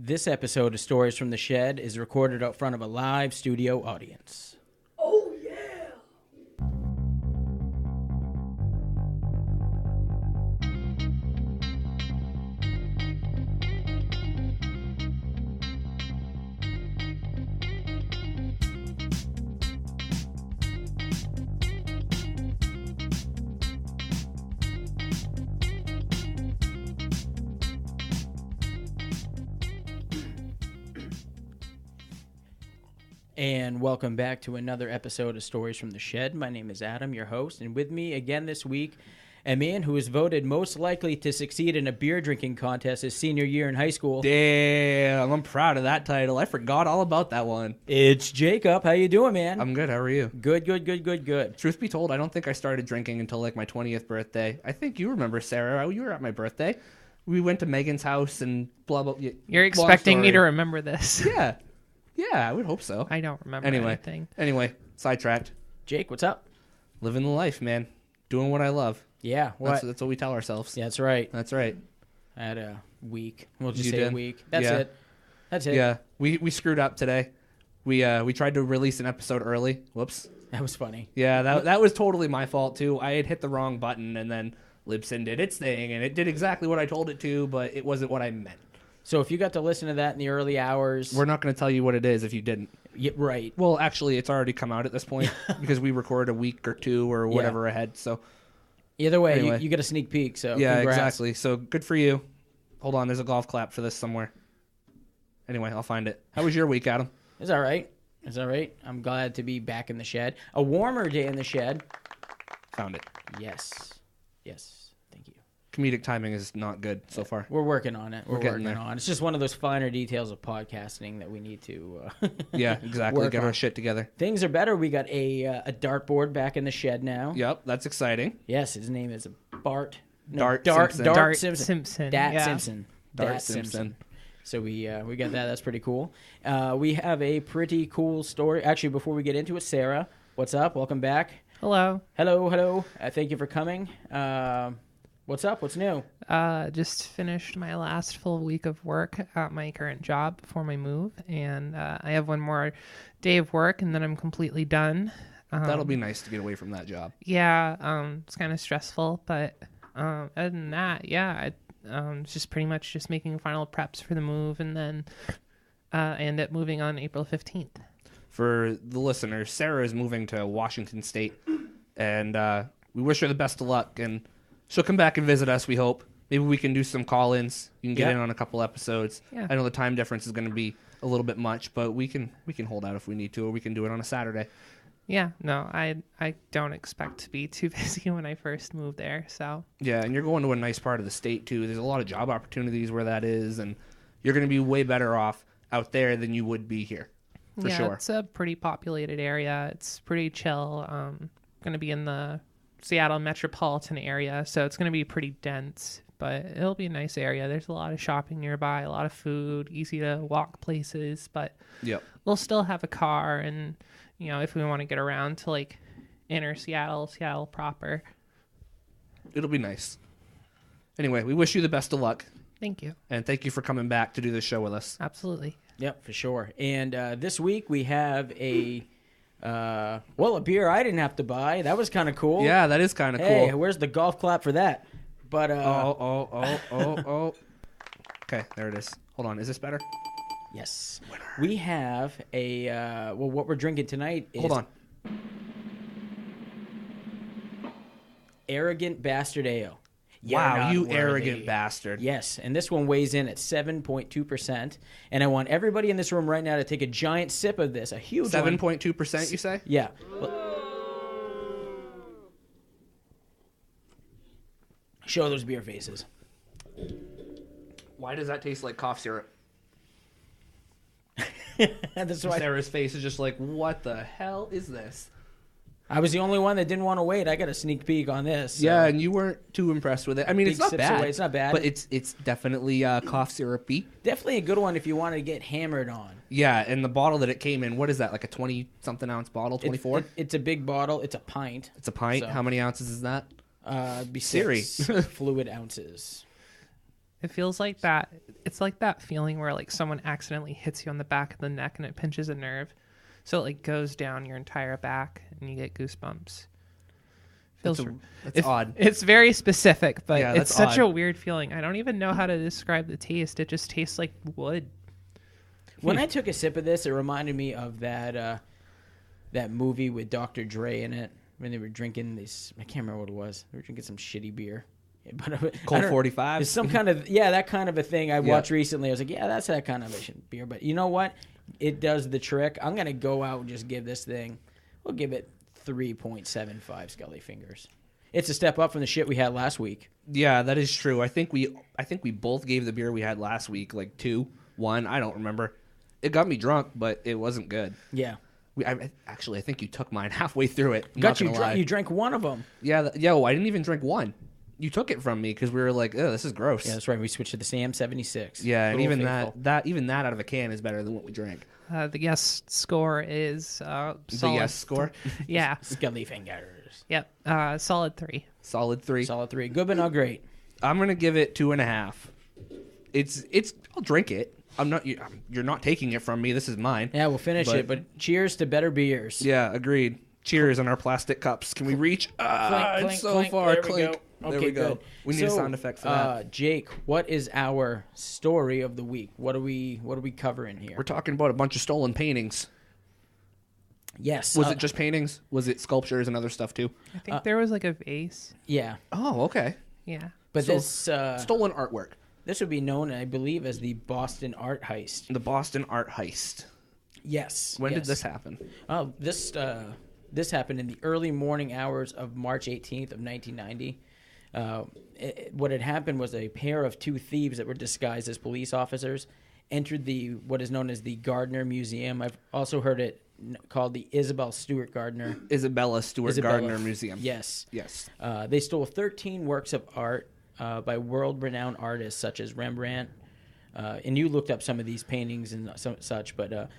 This episode of Stories from the Shed is recorded out front of a live studio audience. Oh, yeah! And welcome back to another episode of Stories from the Shed. My name is Adam, your host, and with me again this week, a man who was voted most likely to succeed in a beer drinking contest his senior year in high school. Damn, I'm proud of that title. I forgot all about that one. It's Jacob. How you doing, man? I'm good. How are you? Good. Truth be told, I don't think I started drinking until like my 20th birthday. I think you remember, Sarah. You were at my birthday. We went to Megan's house and blah, blah, blah. You're expecting me to remember this. Yeah, I would hope so. I don't remember anything. Anyway, sidetracked. Jake, what's up? Living the life, man. Doing what I love. Yeah. What? That's what we tell ourselves. Yeah, that's right. That's right. I had a week. We'll just You say did? a week. That's it. Yeah, we screwed up today. We tried to release an episode early. Whoops. That was funny. Yeah, that was totally my fault, too. I had hit the wrong button, and then Libsyn did its thing, and it did exactly what I told it to, but it wasn't what I meant. So if you got to listen to that in the early hours... We're not going to tell you what it is if you didn't. Yeah, right. Well, actually, it's already come out at this point because we recorded a week or two or whatever ahead. So either way, anyway. you get a sneak peek. So yeah, congrats. exactly. So good for you. Hold on, there's a golf clap for this somewhere. Anyway, I'll find it. How was your week, Adam? It's all right. I'm glad to be back in the shed. A warmer day in the shed. Found it. Yes. Thank you. Comedic timing is not good so far. We're working on it. We're getting there. It's just one of those finer details of podcasting that we need to Yeah, exactly. work Get on. our shit together. Things are better. We got a dartboard back in the shed now. Yep, that's exciting. Yes, his name is Dart Simpson. Dart Simpson. Simpson. Dat Yeah. Simpson. Dart Dat Simpson. So we got that. That's pretty cool. We have a pretty cool story. Actually, before we get into it, Sarah, what's up? Welcome back. Hello. Hello. Thank you for coming. What's up? What's new? Just finished my last full week of work at my current job before my move, and I have one more day of work, and then I'm completely done. That'll be nice to get away from that job. Yeah, it's kind of stressful, but other than that, yeah, it's just pretty much just making final preps for the move, and then end up moving on April 15th. For the listeners, Sarah is moving to Washington State, and we wish her the best of luck, and she'll come back and visit us, we hope. Maybe we can do some call-ins. You can get in on a couple episodes. Yeah. I know the time difference is going to be a little bit much, but we can hold out if we need to, or we can do it on a Saturday. Yeah, no, I don't expect to be too busy when I first moved there, so. Yeah, and you're going to a nice part of the state, too. There's a lot of job opportunities where that is, and you're going to be way better off out there than you would be here, for sure. Yeah, it's a pretty populated area. It's pretty chill. Going to be in the Seattle metropolitan area, so it's going to be pretty dense, but it'll be a nice area. There's a lot of shopping nearby, a lot of food, easy to walk places, but Yep. we'll still have a car, and if we want to get around to like inner Seattle proper. It'll be nice. Anyway, we wish you the best of luck, Thank you. and thank you for coming back to do this show with us. Absolutely. Yep, for sure. And this week we have a beer I didn't have to buy. That was kind of cool. Yeah, that is kind of Hey, cool. where's the golf clap for that? But Oh. Okay, there it is. Hold on, is this better? yes, we have a what we're drinking tonight is Hold on. Arrogant Bastard Ale. You're Wow, not you worthy. arrogant bastard. Yes, and this one weighs in at 7.2%. And I want everybody in this room right now to take a giant sip of this, a huge one. 7.2%, you say? Yeah. Show those beer faces. Why does that taste like cough syrup? That's why Sarah's face is just like, what the hell is this? I was the only one that didn't want to wait. I got a sneak peek on this. So. Yeah, and you weren't too impressed with it. I mean, Big it's not sips bad. away. It's not bad. But it's definitely cough syrupy. Definitely a good one if you want to get hammered on. Yeah, and the bottle that it came in, what is that, like a 20-something ounce bottle, 24? It's a big bottle. It's a pint. It's a pint. So- How many ounces is that? Be Siri. 6 fluid ounces. It feels like that. It's like that feeling where like someone accidentally hits you on the back of the neck and it pinches a nerve. So it like goes down your entire back and you get goosebumps. That's odd. It's very specific, but Yeah, it's that's such odd. a weird feeling. I don't even know how to describe the taste. It just tastes like wood. When I took a sip of this, it reminded me of that movie with Dr. Dre in it when they were drinking this. I can't remember what it was. They were drinking some shitty beer. But Colt 45. It's some kind of that kind of a thing I watched recently. I was like, yeah, that's that kind of a beer. But you know what? It does the trick. I'm gonna go out and just give this thing. We'll give it 3.75 Scully fingers. It's a step up from the shit we had last week. Yeah, that is true. I think we both gave the beer we had last week like 2, 1. I don't remember. It got me drunk, but it wasn't good. Yeah. I think you took mine halfway through it. Got you drunk. You drank one of them. Yeah, I didn't even drink one. You took it from me because we were like, "Oh, this is gross." Yeah, that's right. We switched to the Sam 76. Yeah, and even faithful. that out of a can is better than what we drank. The yes score is solid. The yes score, Yeah. Scully fingers. Yep. Solid 3. solid 3. Solid 3. Good but not great. I'm gonna give it 2.5. It's. I'll drink it. I'm not. You're not taking it from me. This is mine. Yeah, we'll finish it. But cheers to better beers. Yeah, agreed. Cheers on our plastic cups. Can we reach? Clink, It's so clink. far. There we Clink. go. There Okay, we go. good. We need a sound effect for that. Jake, what is our story of the week? What are we covering here? We're talking about a bunch of stolen paintings. Yes. Was it just paintings? Was it sculptures and other stuff too? I think there was like a vase. Yeah. Oh, okay. Yeah. But So, this Stolen artwork. this would be known, I believe, as the Boston Art Heist. The Boston Art Heist. Yes. When did yes. this happen? Oh, this happened in the early morning hours of March 18th of 1990. What had happened was a pair of two thieves that were disguised as police officers entered what is known as the Gardner Museum. I've also heard it called the Isabella Stewart Gardner. Isabella Stewart Isabella. Gardner Museum. Yes. Yes. They stole 13 works of art by world-renowned artists such as Rembrandt. And you looked up some of these paintings and such, but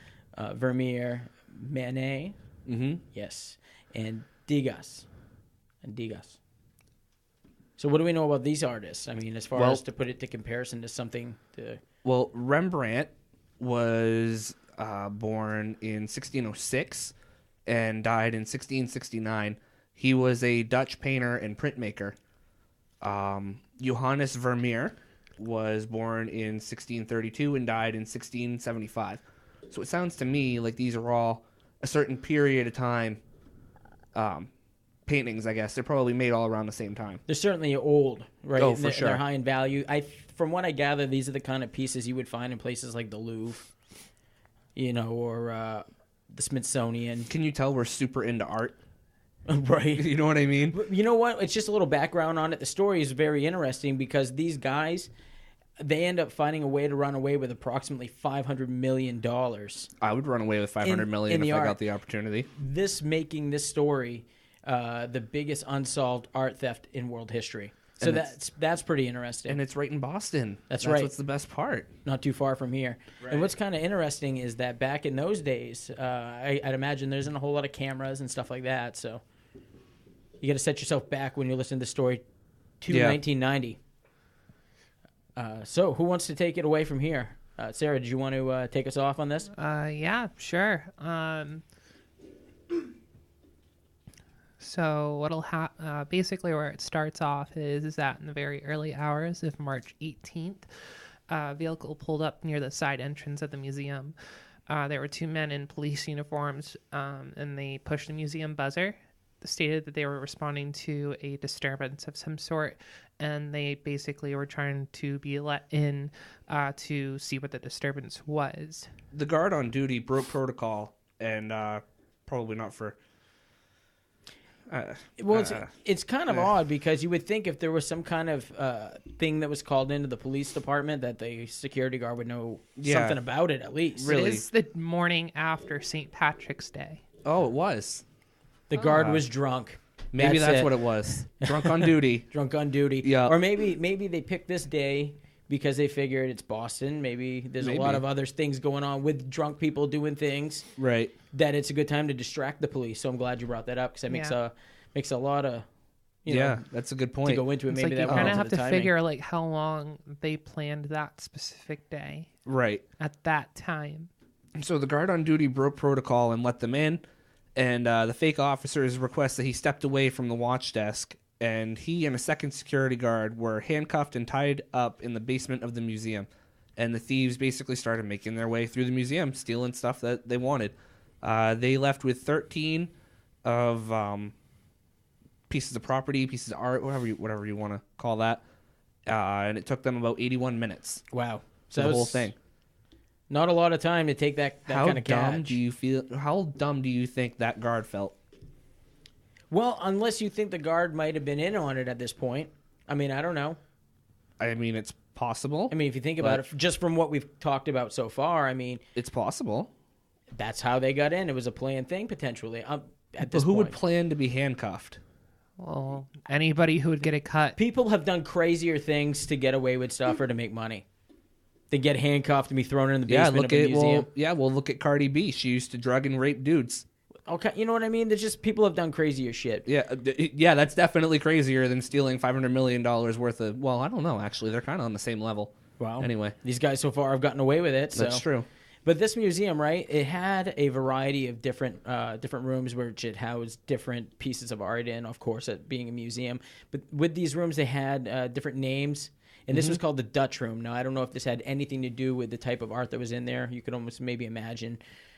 Vermeer, Manet, yes, and Degas. So what do we know about these artists? I mean, as far as to put it to comparison to something to... Well, Rembrandt was born in 1606 and died in 1669. He was a Dutch painter and printmaker. Johannes Vermeer was born in 1632 and died in 1675. So it sounds to me like these are all a certain period of time paintings, I guess. They're probably made all around the same time. They're certainly old, right? Oh, for sure. They're high in value. From what I gather, these are the kind of pieces you would find in places like the Louvre, or the Smithsonian. Can you tell we're super into art? Right. You know what I mean? But you know what? It's just a little background on it. The story is very interesting because these guys, they end up finding a way to run away with approximately $500 million. I would run away with $500 million if I got the opportunity. Making this story the biggest unsolved art theft in world history. So that's pretty interesting. And it's right in Boston. That's right. What's the best part. Not too far from here. Right. And what's kind of interesting is that back in those days, I'd imagine there isn't a whole lot of cameras and stuff like that. So you got to set yourself back when you listen to the story to 1990. So who wants to take it away from here? Sarah, did you want to take us off on this? Yeah, sure. So what'll basically where it starts off is that in the very early hours of March 18th, a vehicle pulled up near the side entrance of the museum. There were two men in police uniforms, and they pushed the museum buzzer. Stated that they were responding to a disturbance of some sort, and they basically were trying to be let in to see what the disturbance was. The guard on duty broke protocol, and probably not for... It's kind of odd because you would think if there was some kind of thing that was called into the police department that the security guard would know something about it at least. Really? It is the morning after St. Patrick's Day. Oh, it was. The guard was drunk. Maybe that's what it was. Drunk on duty. Drunk on duty. Yeah. Or maybe they picked this day because they figured it's Boston. Maybe there's a lot of other things going on with drunk people doing things. Right. That it's a good time to distract the police. So I'm glad you brought that up because that makes a lot of, that's a good to point. go into it. It's Maybe like that you went kind of into have the to timing. figure like how long they planned that specific day Right. at that time. So the guard on duty broke protocol and let them in, and the fake officers request that he stepped away from the watch desk, and he and a second security guard were handcuffed and tied up in the basement of the museum. And the thieves basically started making their way through the museum, stealing stuff that they wanted. They left with 13 of pieces of property, pieces of art, whatever you want to call that. And it took them about 81 minutes. Wow. So the whole thing. Not a lot of time to take that kind of How catch. dumb do you think that guard felt? Well, unless you think the guard might have been in on it at this point. I mean, I don't know. I mean, it's possible. I mean, if you think about it, just from what we've talked about so far, I mean, It's possible. that's how they got in. It was a planned thing, potentially. At But this who would point. plan to be handcuffed? Well, anybody who would get a cut. People have done crazier things to get away with stuff or to make money. To get handcuffed and be thrown in the basement of a museum. Look at Cardi B. She used to drug and rape dudes. Okay, you know what I mean? There's just people have done crazier shit. Yeah, that's definitely crazier than stealing $500 million worth of. Well, I don't know. Actually, they're kind of on the same level. Wow. Anyway, These guys so far have gotten away with it. that's true. But this museum, right? It had a variety of different rooms which it housed different pieces of art in. Of course, it being a museum, but with these rooms, they had different names. And this was called the Dutch Room. Now, I don't know if this had anything to do with the type of art that was in there. You could almost maybe imagine.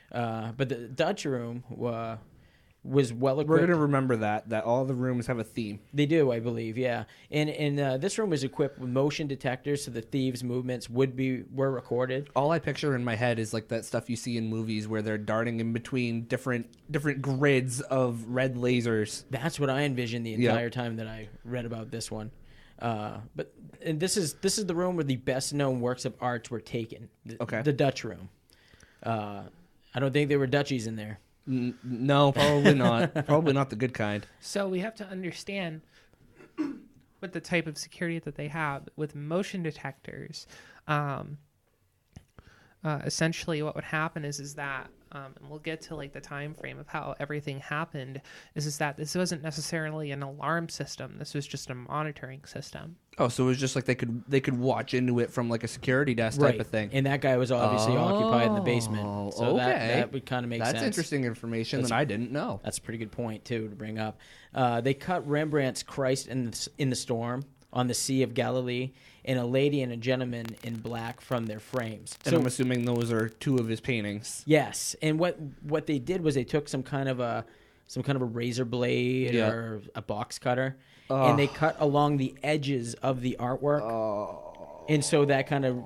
But the Dutch Room was well equipped. We're going to remember that all the rooms have a theme. They do, I believe, yeah. And this room was equipped with motion detectors, so the thieves' movements were recorded. All I picture in my head is like that stuff you see in movies where they're darting in between different grids of red lasers. That's what I envisioned the entire time that I read about this one. And this is the room where the best known works of arts were taken. The Dutch Room. I don't think there were Dutchies in there. No, probably not. Probably not the good kind. So we have to understand with the type of security that they have with motion detectors. Essentially, what would happen is that, and we'll get to like the time frame of how everything happened. Is that this wasn't necessarily an alarm system. This was just a monitoring system. Oh, so it was just like they could watch into it from like a security desk type of thing. And that guy was obviously occupied in the basement. So that would kind of make sense. That's interesting information that I didn't know. That's a pretty good point, too, to bring up. They cut Rembrandt's Christ in the Storm on the Sea of Galilee and a lady and a gentleman in black from their frames. And I'm assuming those are two of his paintings. Yes. And what they did was they took some kind of a razor blade or a box cutter, and they cut along the edges of the artwork. And so that kind of,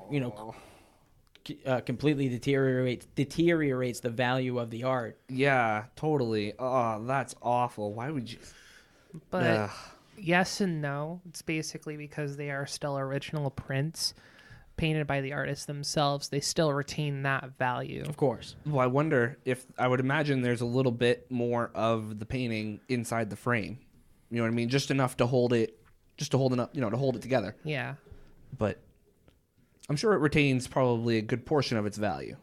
completely deteriorates the value of the art. Yeah, totally. Oh, that's awful. Why would you? But yes and no. It's basically because they are still original prints painted by the artists themselves. They still retain that value. Of course. Well, I wonder if I would imagine there's a little bit more of the painting inside the frame. You know what I mean? Just enough to hold it, to hold it together. Yeah. But I'm sure it retains probably a good portion of its value.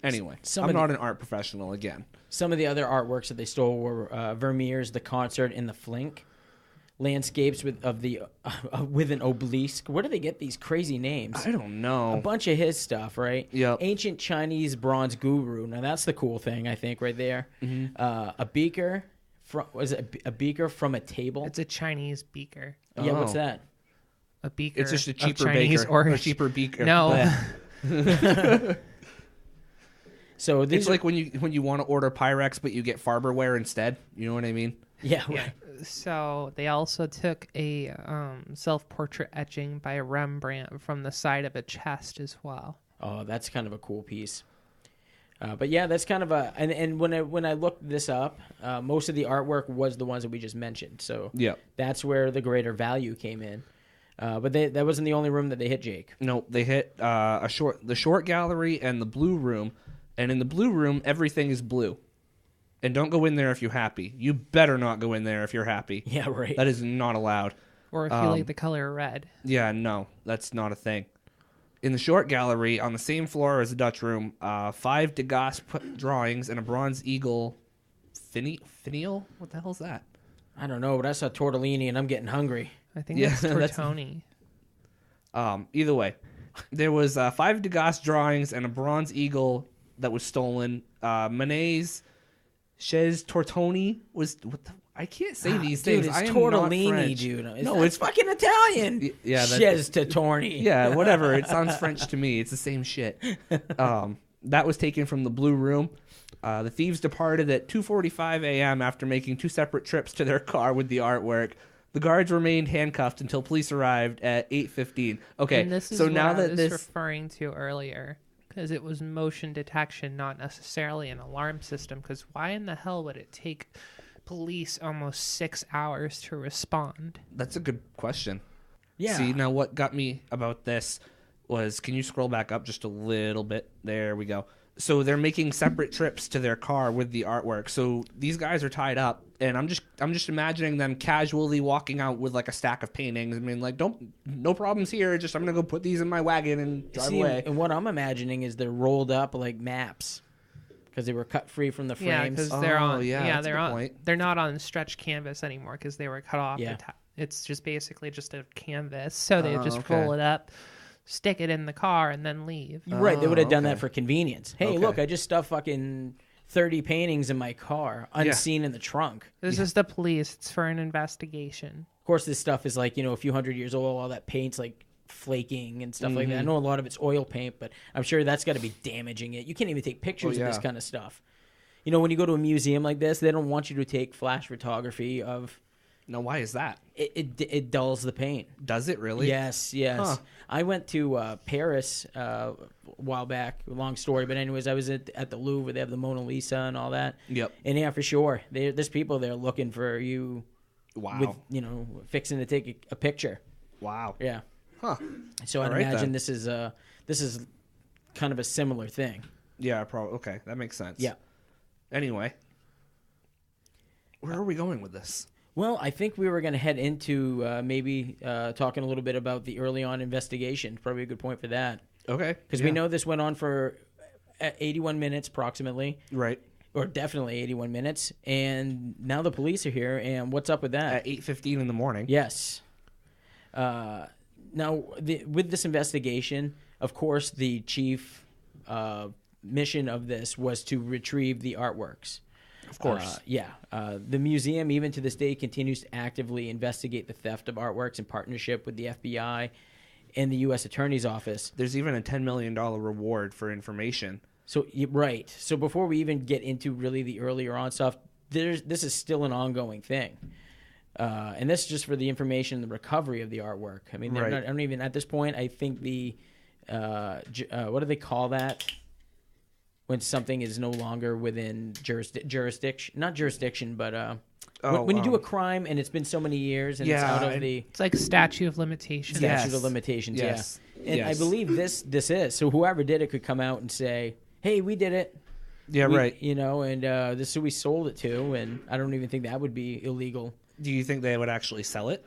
Anyway, I'm not an art professional again. Some of the other artworks that they stole were Vermeer's The Concert in the Flink, landscapes with an obelisk. Where do they get these crazy names? I don't know. A bunch of his stuff, right? Yep. Ancient Chinese bronze guru. Now that's the cool thing, I think, right there. A beaker. Was it a beaker from a table? It's a Chinese beaker. Yeah, what's that? A beaker. It's just a cheaper Chinese beaker. origin. A cheaper beaker. No. So It's like when you want to order Pyrex, but you get Farberware instead. You know what I mean? Yeah. Yeah. So they also took a self-portrait etching by Rembrandt from the side of a chest as well. Oh, that's kind of a cool piece. But yeah, that's kind of and when I looked this up, most of the artwork was the ones that we just mentioned. So that's where the greater value came in. But that wasn't the only room that they hit, Jake. Nope, they hit the short gallery and the blue room, and in the blue room everything is blue. And don't go in there if you're happy. You better not go in there if you're happy. Yeah, right. That is not allowed. Or if you like the color red. Yeah, no, that's not a thing. In the short gallery, on the same floor as the Dutch room, 5 Degas drawings and a bronze eagle finial? What the hell is that? I don't know, but I saw tortellini and I'm getting hungry. I think Yeah, that's Tortoni. Either way, there was 5 Degas drawings and a bronze eagle that was stolen. Monet's Chez Tortoni was I can't say these things. Dude, I it's am not tortellini, French. dude. No, it's fucking Italian. Yeah, Chez Tortoni. Yeah, whatever. It sounds French to me. It's the same shit. That was taken from the Blue Room. The thieves departed at 2:45 a.m. after making 2 separate trips to their car with the artwork. The guards remained handcuffed until police arrived at 8:15. Okay, And this is so what now I that was this referring to earlier, because it was motion detection, not necessarily an alarm system. Because why in the hell would it take police almost 6 hours to respond? That's a good question. Yeah. See, now what got me about this was, can you scroll back up just a little bit? There we go. So they're making separate trips to their car with the artwork. So these guys are tied up, and I'm just imagining them casually walking out with like a stack of paintings. I mean, like, no problems here. Just I'm gonna go put these in my wagon and drive away. And what I'm imagining is they're rolled up like maps because they were cut free from the Yeah, frames. because they're on. yeah, Yeah, that's a they're good on. point. They're not on stretched canvas anymore because they were cut off. Yeah. It's just basically just a canvas, so they just okay. roll it up, stick it in the car, and then leave. Right, they would have done okay. that for convenience. Hey, Okay. look, I just stuffed fucking 30 paintings in my car, unseen in the trunk. This is the police. It's for an investigation. Of course, this stuff is like, a few hundred years old. All that paint's like flaking and stuff like that. I know a lot of it's oil paint, but I'm sure that's got to be damaging it. You can't even take pictures of this kind of stuff. When you go to a museum like this, they don't want you to take flash photography of... No, why is that? It dulls the paint. Does it really? Yes. Huh. I went to Paris a while back. Long story, but anyways, I was at the Louvre. They have the Mona Lisa and all that. Yep. And yeah, for sure, there's people there looking for you. Wow. With fixing to take a picture. Wow. Yeah. Huh. So I'd All right, imagine then. this is kind of a similar thing. Yeah, probably. Okay, that makes sense. Yeah. Anyway, where are we going with this? Well, I think we were going to head into maybe talking a little bit about the early on investigation. Probably a good point for that. Okay. Because we know this went on for 81 minutes approximately. Right. Or definitely 81 minutes. And now the police are here. And what's up with that? At 8:15 in the morning. Yes. Now, with this investigation, of course, the chief mission of this was to retrieve the artworks. Of course. The museum, even to this day, continues to actively investigate the theft of artworks in partnership with the FBI and the U.S. Attorney's Office. There's even a $10 million reward for information. So, right. So before we even get into really the earlier on stuff, this is still an ongoing thing. And this is just for the information and the recovery of the artwork. I mean, I don't even, at this point, I think the, what do they call that? When something is no longer within jurisdiction, not jurisdiction, but when you do a crime and it's been so many years and it's out of the It's like statute of limitations. statute of limitations, Yes. yeah. And I believe this is. So whoever did it could come out and say, hey, we did it. Yeah, right. And this is who we sold it to, and I don't even think that would be illegal. Do you think they would actually sell it?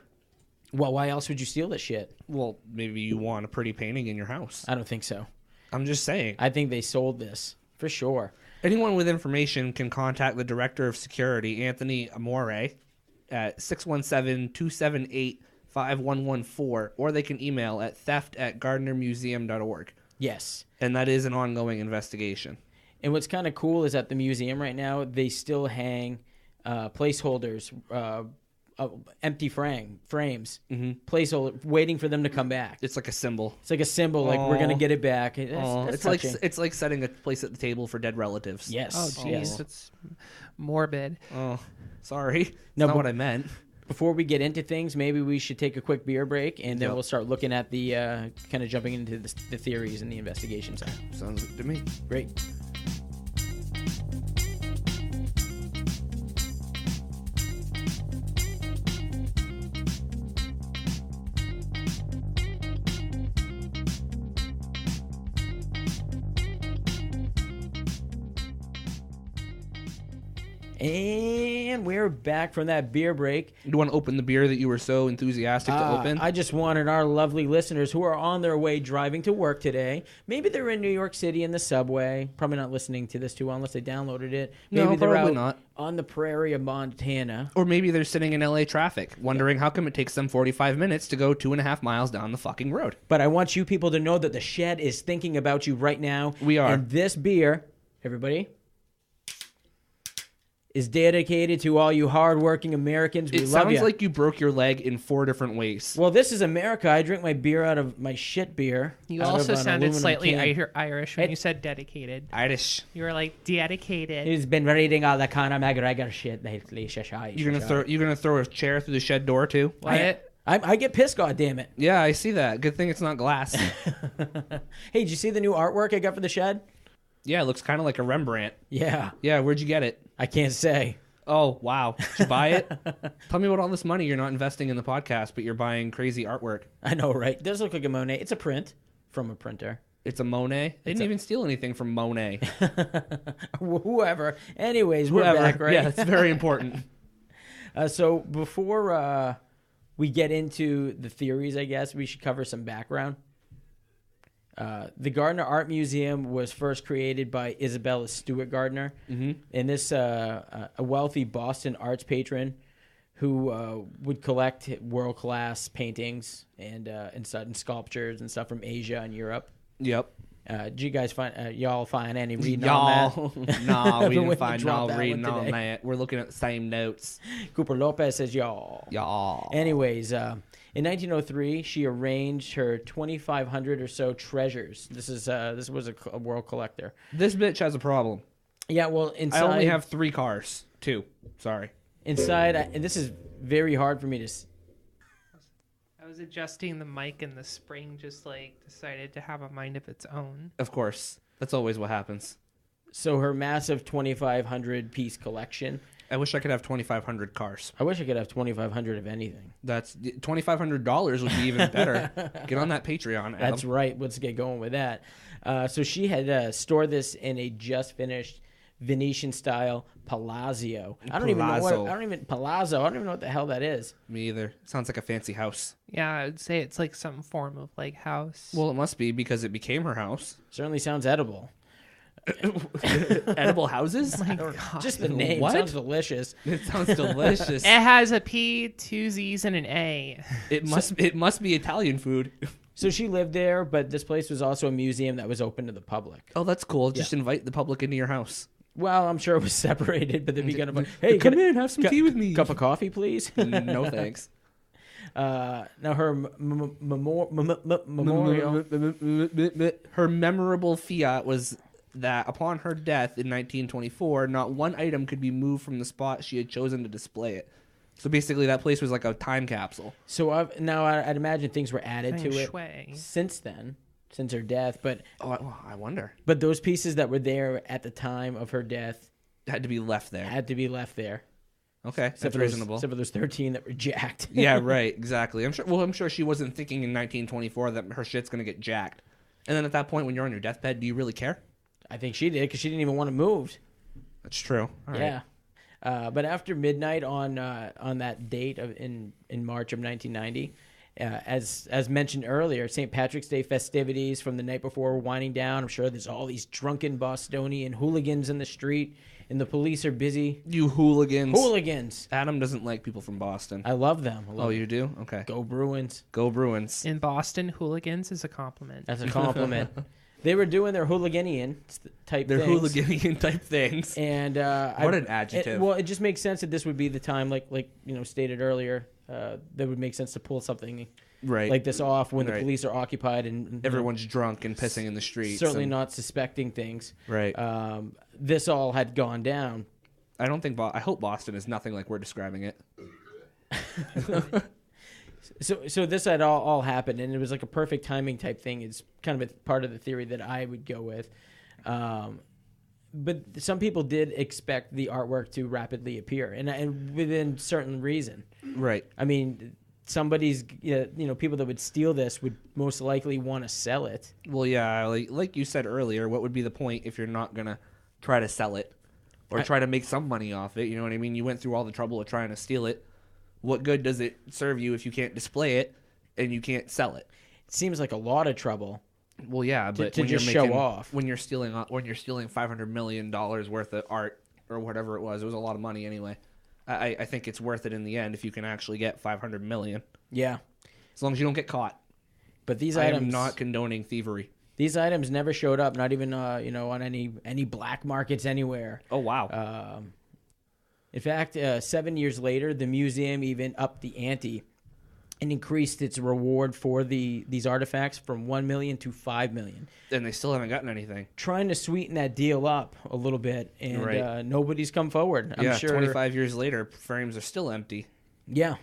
Well, why else would you steal this shit? Well, maybe you want a pretty painting in your house. I don't think so. I'm just saying. I think they sold this. For sure. Anyone with information can contact the Director of Security, Anthony Amore, at 617-278-5114, or they can email at theft@gardnermuseum.org. Yes. And that is an ongoing investigation. And what's kind of cool is at the museum right now, they still hang placeholders, empty frames, placeholder, waiting for them to come back. It's like a symbol. It's like a symbol, like we're gonna get it back. That's touching. It's like setting a place at the table for dead relatives. Yes. Oh, jeez, yes. it's morbid. Oh, sorry. That's No, not but- what I meant. Before we get into things, maybe we should take a quick beer break, and then Yep. we'll start looking at the kind of jumping into the theories and the investigation side. Sounds good to me. Great. And we're back from that beer break. You want to open the beer that you were so enthusiastic to open? I just wanted our lovely listeners who are on their way driving to work today. Maybe they're in New York City in the subway. Probably not listening to this too well unless they downloaded it. Maybe they're probably out not. on the prairie of Montana. Or maybe they're sitting in LA traffic, wondering how come it takes them 45 minutes to go 2.5 miles down the fucking road. But I want you people to know that the Shed is thinking about you right now. We are. And this beer, everybody, is dedicated to all you hardworking Americans. We It love sounds you. like you broke your leg in 4 different ways. Well, this is America. I drink my beer out of my shit beer. You out also of an sounded aluminum slightly can. Irish when you said dedicated. Irish. You were like, dedicated. He's been reading all the Conor McGregor shit lately. You're gonna throw a chair through the shed door too? I get pissed, goddammit. Yeah, I see that. Good thing it's not glass. Hey, did you see the new artwork I got for the Shed? Yeah, it looks kind of like a Rembrandt. Yeah. Yeah, where'd you get it? I can't say. Oh, wow. Did you buy it? Tell me about all this money you're not investing in the podcast, but you're buying crazy artwork. I know, right? It does look like a Monet. It's a print from a printer. It's a Monet? They didn't even steal anything from Monet. Whoever. Anyways, we're back, right? Yeah, it's very important. So before we get into the theories, I guess, we should cover some background. The Gardner Art Museum was first created by Isabella Stewart Gardner, and this a wealthy Boston arts patron who would collect world-class paintings and sculptures and stuff from Asia and Europe. Yep. Did you guys y'all find any reading on that? No, we didn't We find dropped no that reading one on today. that. We're looking at the same notes. Cooper Lopez says y'all. Y'all. Anyways, in 1903, she arranged her 2,500 or so treasures. This was a world collector. This bitch has a problem. Yeah, well, inside I only have 3 cars. 2. Sorry. inside, and this is very hard for me to. I was adjusting the mic and the spring just like decided to have a mind of its own. Of course. That's always what happens. So her massive 2,500 piece collection. I wish I could have 2,500 cars. I wish I could have 2,500 of anything. That's $2,500 would be even better. Get on that Patreon, Adam. That's right. Let's get going with that. So she had stored this in a just finished Venetian style palazzo. I don't even know what the hell that is. Me either. Sounds like a fancy house. Yeah, I would say it's like some form of like house. Well, it must be because it became her house. Certainly sounds edible. Edible houses? Oh my God. Just the name What? sounds delicious. It sounds delicious. It has a P, 2 Z's, and an A. It must be Italian food. So she lived there, but this place was also a museum that was open to the public. Oh, that's cool. Just invite the public into your house. Well, I'm sure it was separated, but they'd be kind of like, hey, Come in, have some tea with me. Cup of coffee, please. No thanks. Now her memorial. Her memorable fiat was that upon her death in 1924, not one item could be moved from the spot she had chosen to display it. So basically, that place was like a time capsule. So I'd imagine things were added to it Shui. since then, since her death. But I wonder. But those pieces that were there at the time of her death Had to be left there. had to be left there. Okay, that's reasonable. Except for those 13 that were jacked. Yeah, right. Exactly. I'm sure she wasn't thinking in 1924 that her shit's gonna get jacked. And then at that point, when you're on your deathbed, do you really care? I think she did because she didn't even want to move. That's true. All right. Yeah. But after midnight on that date in March of 1990, as mentioned earlier, St. Patrick's Day festivities from the night before were winding down. I'm sure there's all these drunken Bostonian hooligans in the street, and the police are busy. You hooligans. Hooligans. Adam doesn't like people from Boston. I love them. You do? Okay. Go Bruins. Go Bruins. In Boston, hooligans is a compliment. That's a compliment. They were doing their hooliganian type They're things. hooliganian type things. And what an adjective. It just makes sense that this would be the time, like stated earlier, that would make sense to pull something right. like this off when the Right. police are occupied and Everyone's drunk and pissing in the streets. certainly and- not suspecting things. Right. This all had gone down. I don't think. I hope Boston is nothing like we're describing it. So this had all happened, and it was like a perfect timing type thing. It's kind of a part of the theory that I would go with. But some people did expect the artwork to rapidly appear, and within certain reason. Right. I mean, people that would steal this would most likely want to sell it. Well, yeah. Like you said earlier, what would be the point if you're not gonna try to sell it? or try to make some money off it. You know what I mean? You went through all the trouble of trying to steal it. What good does it serve you if you can't display it and you can't sell it? It seems like a lot of trouble. Well, yeah, but to when just you're show making, off. when you're stealing $500 million worth of art or whatever it was a lot of money anyway. I think it's worth it in the end if you can actually get $500 million. Yeah, as long as you don't get caught. But these I items, am not condoning thievery. These items never showed up, not even on any black markets anywhere. Oh wow! In fact, 7 years later, the museum even upped the ante and increased its reward for these artifacts from $1 million to $5 million. And they still haven't gotten anything. Trying to sweeten that deal up a little bit, and right. Nobody's come forward. I'm sure 25 years later, frames are still empty. Yeah,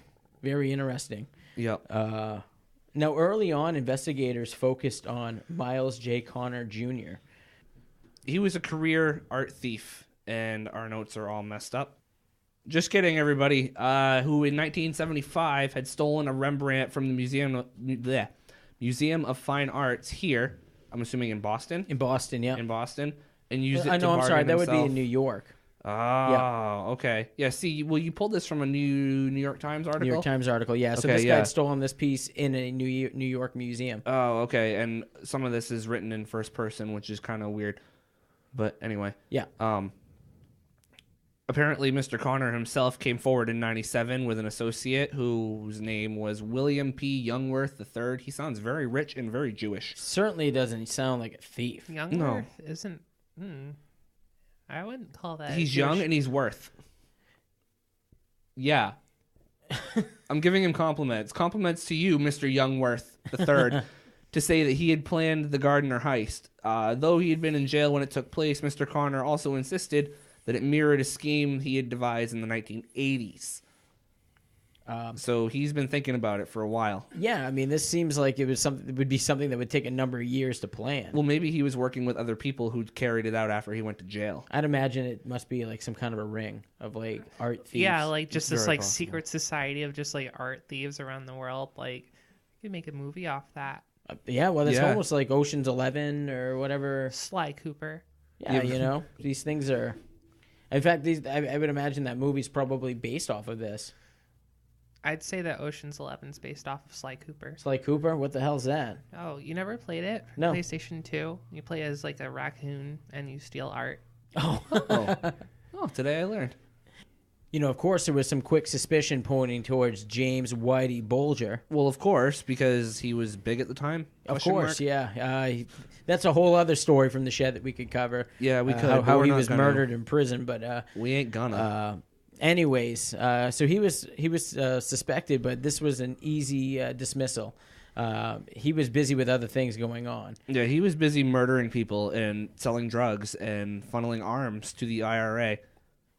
very interesting. Yep. Now, early on, investigators focused on Miles J. Connor Jr. He was a career art thief, and our notes are all messed up. Just kidding, everybody. Who in 1975 had stolen a Rembrandt from the Museum of Fine Arts here. I'm assuming in Boston. In Boston, yeah. In Boston, and used it. I know. I'm sorry. That would be himself. in New York. Oh, yeah. Okay. Yeah. See, well, you pulled this from a New York Times article. New York Times article. Yeah. So okay, this guy had stolen this piece in a New York museum. Oh, okay. And some of this is written in first person, which is kind of weird. But anyway. Yeah. Apparently, Mr. Connor himself came forward in 97 with an associate whose name was William P. Youngworth III. He sounds very rich and very Jewish. Certainly doesn't sound like a thief. Youngworth isn't... I wouldn't call that... He's Jewish. young and he's worth. Yeah. I'm giving him compliments. Compliments to you, Mr. Youngworth III, to say that he had planned the Gardner heist. Though he had been in jail when it took place, Mr. Connor also insisted that it mirrored a scheme he had devised in the 1980s. So he's been thinking about it for a while. Yeah, I mean, this seems like it would be something that would take a number of years to plan. Well, maybe he was working with other people who carried it out after he went to jail. I'd imagine it must be like some kind of a ring of like art thieves. Yeah, like just It's this very like possible. secret society of just like art thieves around the world. Like, you could make a movie off that. Yeah, well, it's Yeah. almost like Ocean's 11 or whatever. Sly Cooper. Yeah, these things are. In fact, I would imagine that movie's probably based off of this. I'd say that Ocean's 11's based off of Sly Cooper. Sly Cooper, what the hell's that? Oh, you never played it? No. PlayStation 2. You play as like a raccoon and you steal art. Oh, Oh, today I learned. of course, there was some quick suspicion pointing towards James Whitey Bulger. Well, of course, because he was big at the time. Of Question course, mark? yeah. That's a whole other story from the shed that we could cover. Yeah, we could. How We're he not was gonna. murdered in prison, but We ain't gonna. anyways, so he was suspected, but this was an easy dismissal. He was busy with other things going on. Yeah, he was busy murdering people and selling drugs and funneling arms to the IRA.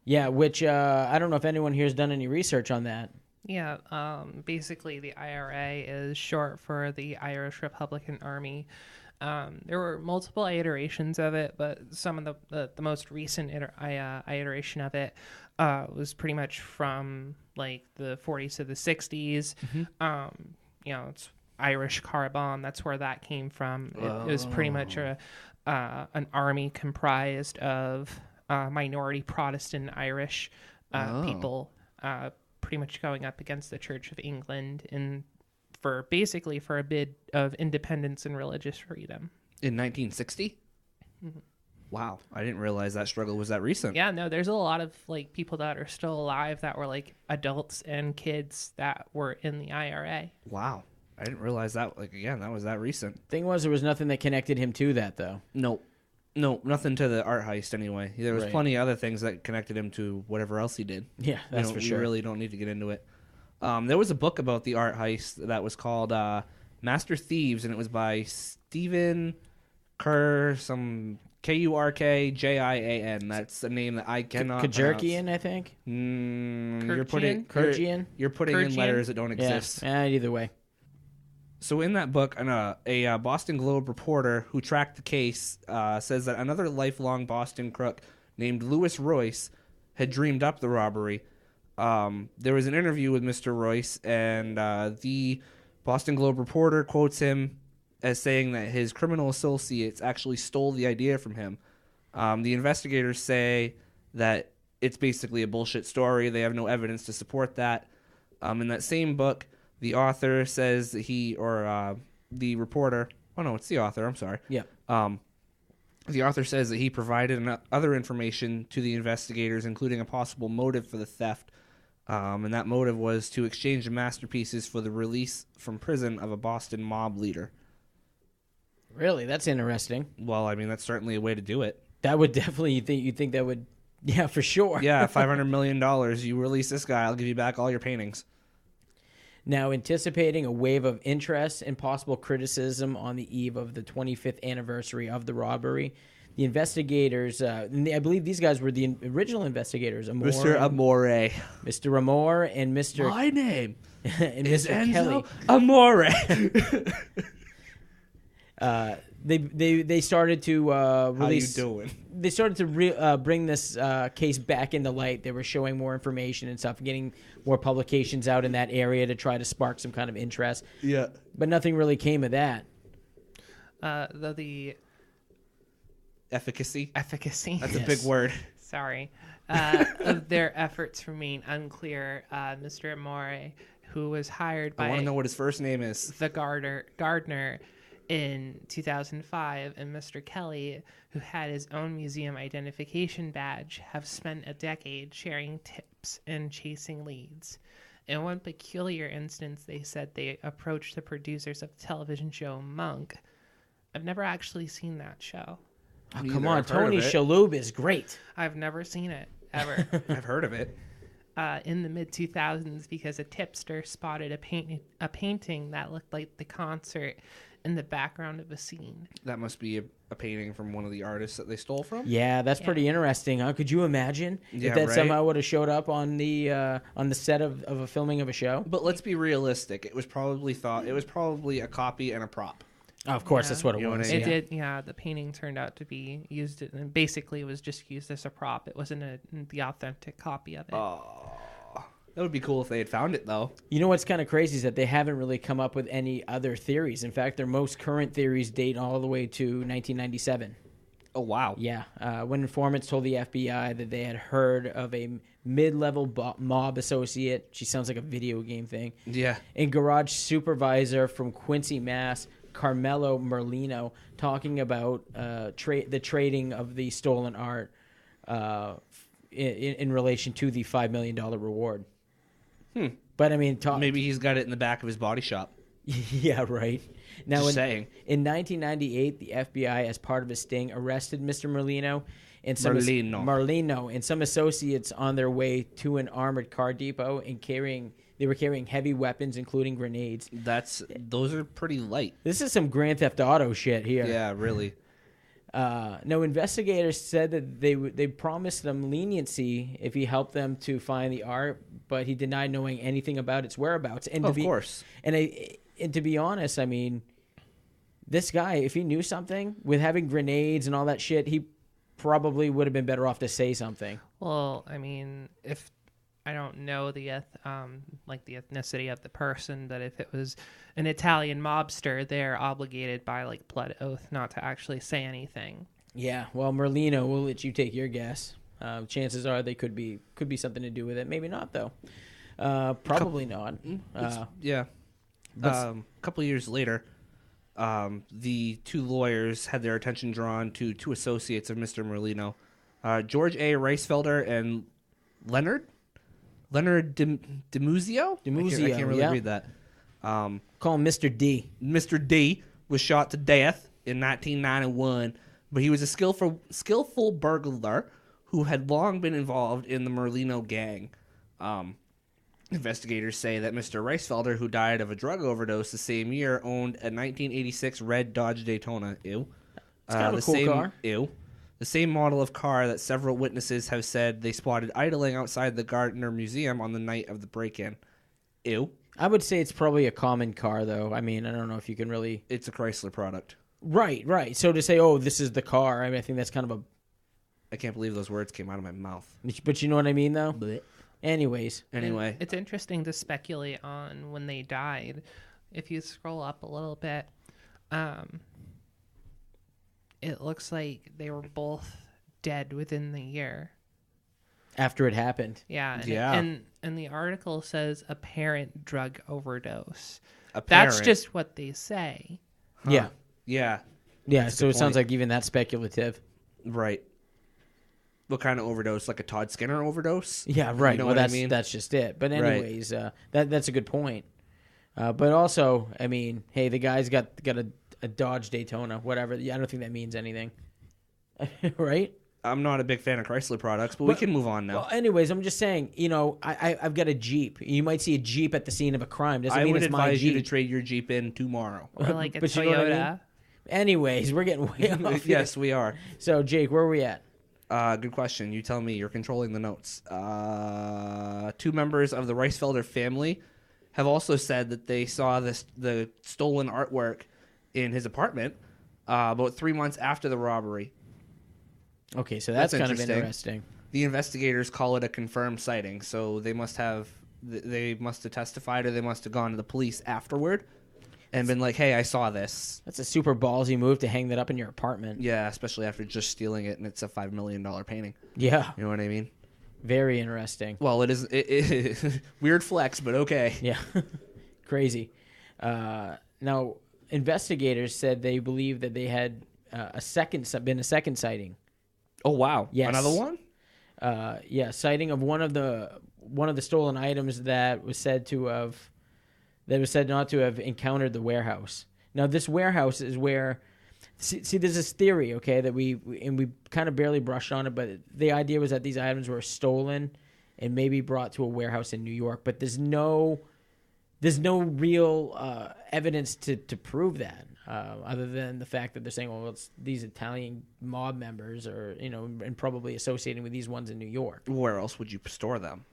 Yeah, which I don't know if anyone here has done any research on that. Yeah, basically the IRA is short for the Irish Republican Army. There were multiple iterations of it, but some of the most recent iteration of it was pretty much from like the 40s to the 60s. It's Irish car bomb. That's where that came from. It was pretty much an army comprised of minority Protestant Irish people, pretty much going up against the Church of England for a bid of independence and religious freedom. In 1960? Mm-hmm. Wow, I didn't realize that struggle was that recent. Yeah, no, there's a lot of like people that are still alive that were like adults and kids that were in the IRA. Wow, I didn't realize that. Like again, that was that recent. Thing was, there was nothing that connected him to that, though. No, nothing to the art heist anyway. There was Right. plenty of other things that connected him to whatever else he did. Yeah, that's for sure. We really don't need to get into it. There was a book about the art heist that was called Master Thieves, and it was by Stephen Kerr, some Kurkjian. That's a name that I cannot Kajurkian, I think. You're putting Kurkjian? You're putting in Kurkjian? letters that don't exist. Yeah, either way. So in that book, a Boston Globe reporter who tracked the case says that another lifelong Boston crook named Louis Royce had dreamed up the robbery. There was an interview with Mr. Royce, and the Boston Globe reporter quotes him as saying that his criminal associates actually stole the idea from him. The investigators say that it's basically a bullshit story. They have no evidence to support that. In that same book, the author says that the reporter, oh no, it's the author, I'm sorry. Yeah. The author says that he provided other information to the investigators, including a possible motive for the theft. And that motive was to exchange the masterpieces for the release from prison of a Boston mob leader. Really? That's interesting. Well, I mean, that's certainly a way to do it. That would definitely, you think that would, yeah, for sure. Yeah, $500 million. You release this guy, I'll give you back all your paintings. Now, anticipating a wave of interest and possible criticism on the eve of the 25th anniversary of the robbery, the investigators, I believe these guys were the original investigators. Mr. Amore. Mr. Amore and Mr. My name and is Mr. Enzo Kelly. Amore. They started to release. How you doing? They started to bring this case back into light. They were showing more information and stuff, getting more publications out in that area to try to spark some kind of interest. Yeah, but nothing really came of that. The efficacy. That's a big word. Sorry. Of their efforts remain unclear. Mr. Amore, who was hired by... I want to know what his first name is. The Gardner in 2005, and Mr. Kelly, who had his own museum identification badge, have spent a decade sharing tips and chasing leads. In one peculiar instance, they said they approached the producers of the television show Monk. I've never actually seen that show. Oh, come on, Tony Shalhoub is great. I've never seen it, ever. I've heard of it. In the mid-2000s, because a tipster spotted a painting that looked like the concert in the background of a scene. That must be a painting from one of the artists that they stole from? Yeah, that's pretty interesting, huh? Could you imagine if that somehow would have showed up on the set of a filming of a show? But let's be realistic. It was probably a copy and a prop. Oh, of course, that's what it was. It did, yeah. The painting turned out to be used, and basically it was just used as a prop. It wasn't the authentic copy of it. Oh, that would be cool if they had found it, though. You know what's kind of crazy is that they haven't really come up with any other theories. In fact, their most current theories date all the way to 1997. Oh, wow. Yeah. When informants told the FBI that they had heard of a mid-level mob associate, she sounds like a video game thing. Yeah. And garage supervisor from Quincy, Mass., Carmelo Merlino, talking about the trading of the stolen art in relation to the $5 million reward. But I mean, maybe he's got it in the back of his body shop. Yeah, right. Now, in 1998, the FBI, as part of a sting, arrested Mr. Merlino and some associates on their way to an armored car depot and They were carrying heavy weapons, including grenades. Those are pretty light. This is some Grand Theft Auto shit here. Yeah, really. No, investigators said that they promised them leniency if he helped them to find the art, but he denied knowing anything about its whereabouts. And of course. And to be honest, I mean, this guy, if he knew something with having grenades and all that shit, he probably would have been better off to say something. Well, I mean, if I don't know the ethnicity of the person, but if it was an Italian mobster, they're obligated by blood oath not to actually say anything. Yeah, well, Merlino, we'll let you take your guess. Chances are they could be something to do with it. Maybe not though. Probably not. Yeah. A couple years later, the two lawyers had their attention drawn to two associates of Mr. Merlino, George A. Reisfelder and Leonard Demuzio? I can't really read that. Call him Mr. D. Mr. D was shot to death in 1991, but he was a skillful burglar who had long been involved in the Merlino gang. Investigators say that Mr. Reisfelder, who died of a drug overdose the same year, owned a 1986 red Dodge Daytona. Ew. It's kind of a cool car. Ew. The same model of car that several witnesses have said they spotted idling outside the Gardner Museum on the night of the break-in. Ew. I would say it's probably a common car, though. I mean, I don't know if you can really... It's a Chrysler product. Right. So to say, oh, this is the car, I mean, I think that's kind of a... I can't believe those words came out of my mouth. But you know what I mean, though? Blech. Anyway. It's interesting to speculate on when they died. If you scroll up a little bit, it looks like they were both dead within the year. after it happened. Yeah. Yeah. And the article says apparent drug overdose. That's Apparent. just what they say. Yeah. Yeah. Yeah. That's a So good it sounds point. like even that's speculative. Right. What kind of overdose? Like a Todd Skinner overdose? Yeah, right. You know well, what I that's mean? that's just it. But Right. anyways, that's a good point. But also, I mean, hey, the guy's got a Dodge Daytona, whatever. Yeah, I don't think that means anything, right? I'm not a big fan of Chrysler products, but we can move on now. Well, anyways, I'm just saying, I've got a Jeep. You might see a Jeep at the scene of a crime. Doesn't I mean would it's my advise you Jeep. to trade your Jeep in tomorrow. Or like a But you know what I Toyota. mean? Anyways, we're getting way off. here. Yes, we are. So, Jake, where are we at? Good question. You tell me. You're controlling the notes. 2 members of the Reisfelder family have also said that they saw the stolen artwork in his apartment about 3 months after the robbery. Okay, so that's kind of interesting. interesting. The investigators call it a confirmed sighting, so they must have testified, or they must have gone to the police afterward and been like, "Hey, I saw this." That's a super ballsy move to hang that up in your apartment. Yeah, especially after just stealing it, and it's a $5 million painting. Yeah, You know what I mean? very interesting. Well, it is weird flex, but okay. Yeah, crazy. Now, investigators said they believe that they had a second sighting. Oh wow! Yes. Another one? Yeah, sighting of one of the stolen items that was said not to have encountered the warehouse. Now, this warehouse is where see there's this theory, okay, that we kind of barely brushed on it, but the idea was that these items were stolen and maybe brought to a warehouse in New York, but there's no real evidence to prove that, other than the fact that they're saying, well, it's these Italian mob members, or and probably associating with these ones in New York. Where else would you store them?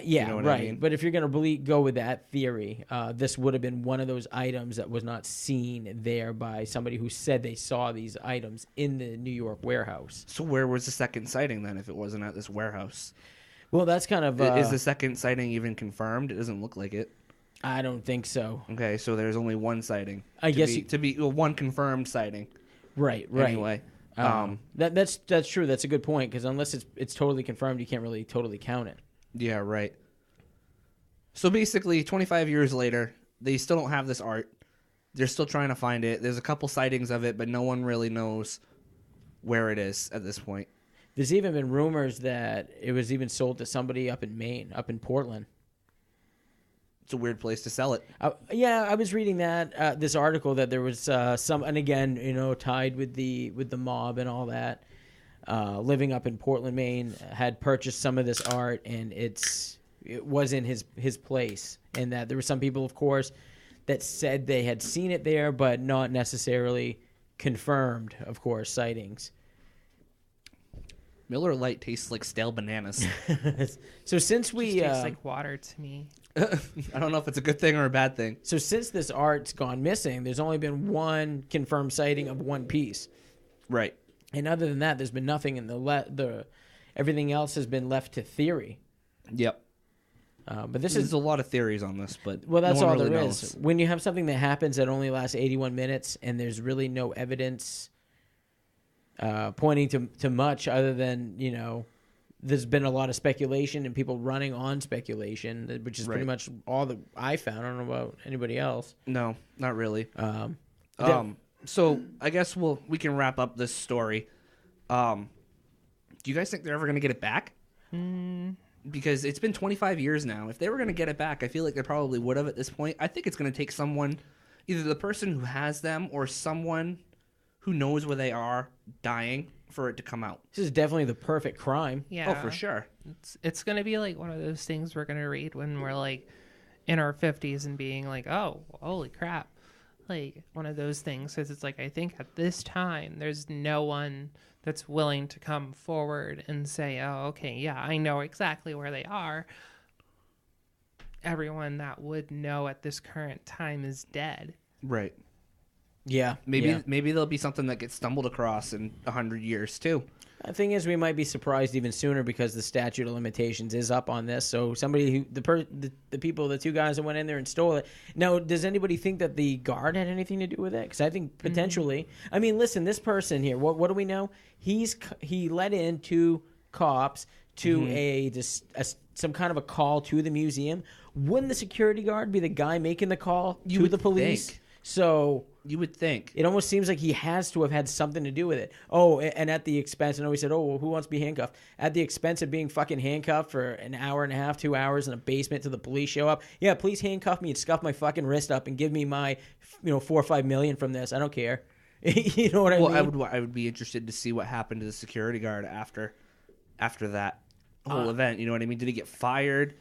Yeah, You know what right. I mean? But if you're going to go with that theory, this would have been one of those items that was not seen there by somebody who said they saw these items in the New York warehouse. So where was the second sighting then? If it wasn't at this warehouse, Well, that's kind of is the second sighting even confirmed? It doesn't look like it. I don't think so. Okay, so there's only one sighting. I guess one confirmed sighting. Right. Anyway, that's true. That's a good point, because unless it's totally confirmed, you can't really totally count it. yeah, right. So basically, 25 years later, they still don't have this art. They're still trying to find it. There's a couple sightings of it, but no one really knows where it is at this point. There's even been rumors that it was even sold to somebody up in Maine, up in Portland. It's a weird place to sell it. Yeah, I was reading that this article that there was some, and again, tied with the mob and all that. Living up in Portland, Maine, had purchased some of this art, and it was in his place, and that there were some people, of course, that said they had seen it there, but not necessarily confirmed, of course, sightings. Miller Lite tastes like stale bananas. So since we Just tastes like water to me. I don't know if it's a good thing or a bad thing. So since this art's gone missing, there's only been one confirmed sighting of one piece. Right. And other than that, there's been nothing in the everything else has been left to theory. Yep. But this There's is a lot of theories on this, but well, that's no one all really there knows. is. When you have something that happens that only lasts 81 minutes, and there's really no evidence pointing to much other than there's been a lot of speculation and people running on speculation, which is pretty Right. much all that I found. I don't know about anybody else. No, not really. That- So I guess we can wrap up this story. Do you guys think they're ever going to get it back? Because it's been 25 years now. If they were going to get it back, I feel like they probably would have at this point. I think it's going to take someone, either the person who has them or someone who knows where they are dying for it to come out. This is definitely the perfect crime. Yeah. Oh, for sure. It's going to be like one of those things we're going to read when we're like in our 50s and being like, oh, holy crap. Like one of those things, because it's like, I think at this time, there's no one that's willing to come forward and say, oh, okay, yeah, I know exactly where they are. Everyone that would know at this current time is dead. Right. Yeah. Maybe there'll be something that gets stumbled across in 100 years, too. The thing is, we might be surprised even sooner because the statute of limitations is up on this. So somebody the two guys that went in there and stole it. Now, does anybody think that the guard had anything to do with it? Because I think potentially. I mean, listen, this person here. What do we know? He let in two cops to some kind of a call to the museum. Wouldn't the security guard be the guy making the call to the police? Think. So you would think. It almost seems like he has to have had something to do with it. Oh, and at the expense, I know he said, oh, well, who wants to be handcuffed? At the expense of being fucking handcuffed for an hour and a half, 2 hours in a basement till the police show up. Yeah, please handcuff me and scuff my fucking wrist up and give me my, $4 or $5 million from this. I don't care. You know what I mean? I would be interested to see what happened to the security guard after that whole event. You know what I mean? Did he get fired?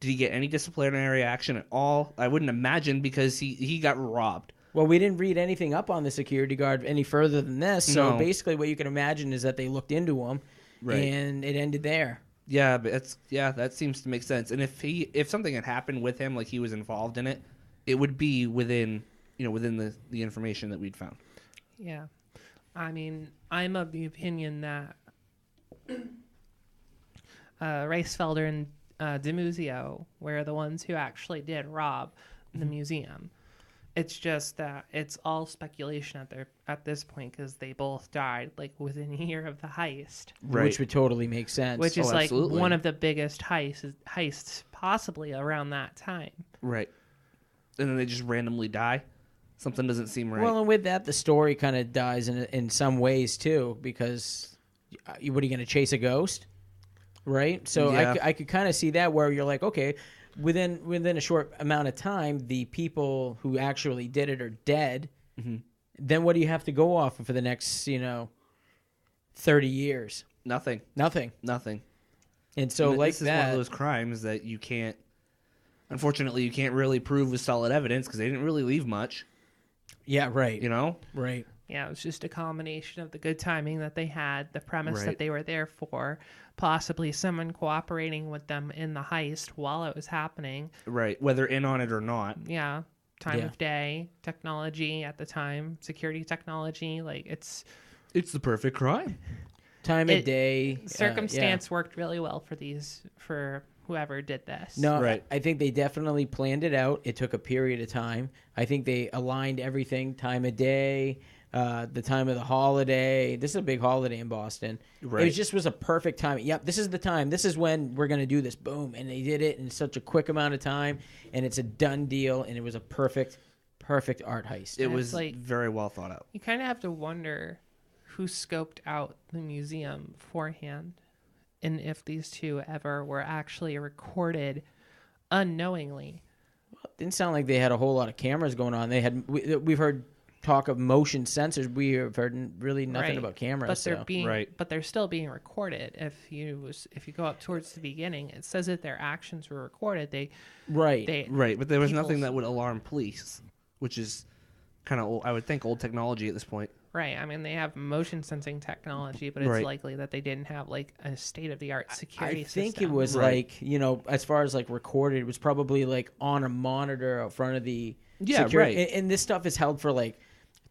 Did he get any disciplinary action at all? I wouldn't imagine, because he got robbed. Well, we didn't read anything up on the security guard any further than this. So No. basically what you can imagine is that they looked into him, Right. and it ended there. Yeah, but that seems to make sense. And if something had happened with him, like he was involved in it, it would be within the information that we'd found. Yeah. I mean, I'm of the opinion that Reisfelder and DiMuzio were the ones who actually did rob the museum. It's just that it's all speculation at this point, because they both died like within a year of the heist, Which would totally make sense. which is like absolutely. one of the biggest heists possibly around that time. Right. And then they just randomly die. Something doesn't seem right. Well, and with that, the story kind of dies in some ways too, because what are you going to chase a ghost, right? So Yeah. I could kind of see that, where you're like, okay, within a short amount of time, the people who actually did it are dead. Mm-hmm. Then what do you have to go off of for the next 30 years? Nothing. Nothing. And so And like this is that, one of those crimes that you can't. Unfortunately, you can't really prove with solid evidence, because they didn't really leave much. yeah, right, Right. Yeah, it was just a combination of the good timing that they had, the premise Right. that they were there for, possibly someone cooperating with them in the heist while it was happening. Right. Whether in on it or not. Yeah, time Yeah. of day, technology at the time, security technology, like it's It's the perfect crime. time of day, circumstance worked really well for whoever did this. No, Right. I think they definitely planned it out. It took a period of time. I think they aligned everything, time of day, the time of the holiday. This is a big holiday in Boston. Right. It just was a perfect time. Yep, this is the time. This is when we're going to do this. Boom. And they did it in such a quick amount of time, and it's a done deal, and it was a perfect art heist. It And was it's like- very well thought out. You kind of have to wonder who scoped out the museum beforehand, and if these two ever were actually recorded unknowingly. Didn't sound like they had a whole lot of cameras going on. We've heard talk of motion sensors. We have heard really nothing Right. about cameras. But they're so. Right. but they're still being recorded. If you go up towards the beginning, it says that their actions were recorded. Right. Right, but there was People's- nothing that would alarm police, which is kind of, I would think, old technology at this point. Right. I mean, they have motion sensing technology, but it's Right. likely that they didn't have like a state of the art security I system. think it was Right. like, as far as like recorded, it was probably like on a monitor out front of the Yeah, security. right. And this stuff is held for like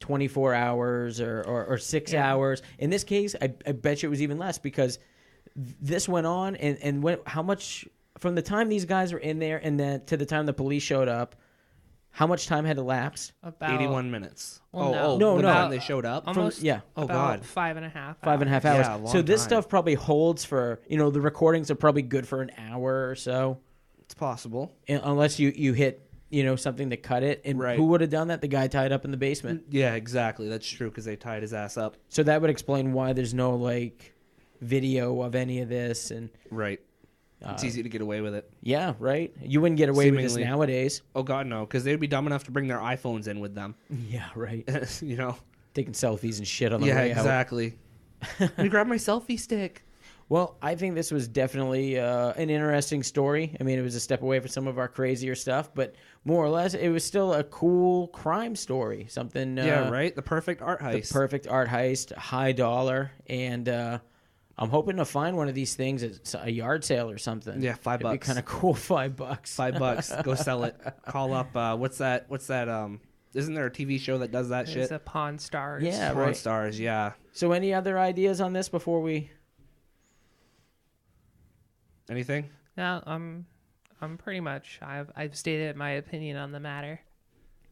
24 hours or 6 Yeah. hours. In this case, I bet you it was even less, because this went on and how much from the time these guys were in there and then to the time the police showed up, how much time had elapsed? about 81 minutes. Well, No, when no. the time they showed up? almost yeah. Oh, about God. 5.5 5.5 Yeah, hours. a long So this time. stuff probably holds for, the recordings are probably good for an hour or so. It's possible. Unless you hit something to cut it, and Right. who would have done that? The guy tied up in the basement. Yeah, exactly. That's true, because they tied his ass up. So that would explain why there's no like video of any of this. And Right. It's easy to get away with it. yeah, right. You wouldn't get away with this Seemingly. nowadays. Oh, God, no, because they'd be dumb enough to bring their iPhones in with them. Yeah, right. You know? Taking selfies and shit on the Yeah, way out. exactly. Let me grab my selfie stick. Well, I think this was definitely an interesting story. I mean, it was a step away from some of our crazier stuff, but more or less, it was still a cool crime story. Something. Yeah, right? The perfect art The heist. perfect art heist, high dollar, and I'm hoping to find one of these things at a yard sale or something. Yeah, $5. It'd be kind of cool. $5. $5. Go sell it. Call up. What's that? Isn't there a TV show that does that There's shit? a Pawn Stars. Yeah. Pawn right. Stars. Yeah. So, any other ideas on this before we? Anything? No, I'm pretty much. I've stated my opinion on the matter.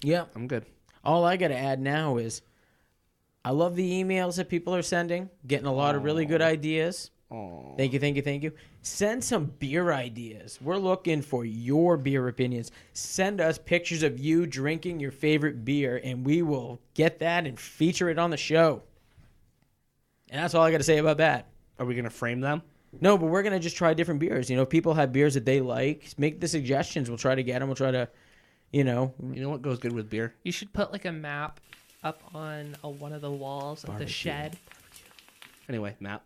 Yeah. I'm good. All I got to add now is, I love the emails that people are sending, getting a lot of really good ideas. Oh. Thank you. Send some beer ideas. We're looking for your beer opinions. Send us pictures of you drinking your favorite beer, and we will get that and feature it on the show. And that's all I got to say about that. Are we going to frame them? No, but we're going to just try different beers. If people have beers that they like, make the suggestions. We'll try to get them. We'll try to, You know what goes good with beer? You should put like a map up on one of the walls of the shed. Anyway, map.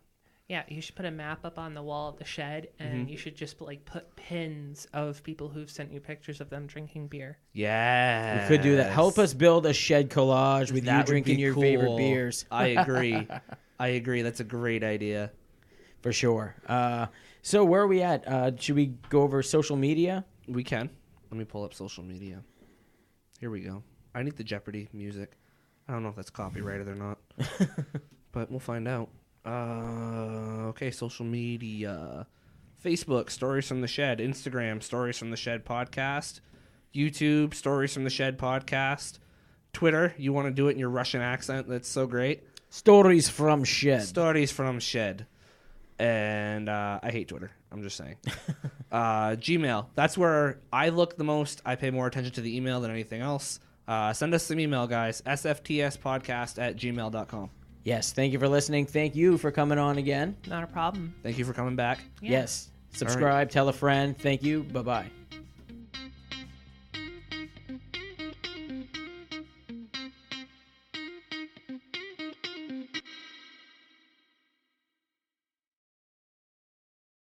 Yeah, you should put a map up on the wall of the shed, and you should just put pins of people who've sent you pictures of them drinking beer. Yeah, we could do that. Help us build a shed collage with That you would drinking be your cool. favorite beers. I agree. That's a great idea. For sure. So where are we at? Should we go over social media? We can. Let me pull up social media. Here we go. I need the Jeopardy music. I don't know if that's copyrighted or not, but we'll find out. Okay, social media. Facebook, Stories from the Shed. Instagram, Stories from the Shed Podcast. YouTube, Stories from the Shed Podcast. Twitter, you want to do it in your Russian accent? That's so great. Stories from Shed. Stories from Shed. And I hate Twitter. I'm just saying. Gmail. That's where I look the most. I pay more attention to the email than anything else. Send us some email, guys. sftspodcast@gmail.com. Yes, thank you for listening. Thank you for coming on again. Not a problem. Thank you for coming back. Yeah. Yes. Subscribe, tell a friend. Thank you. Bye-bye.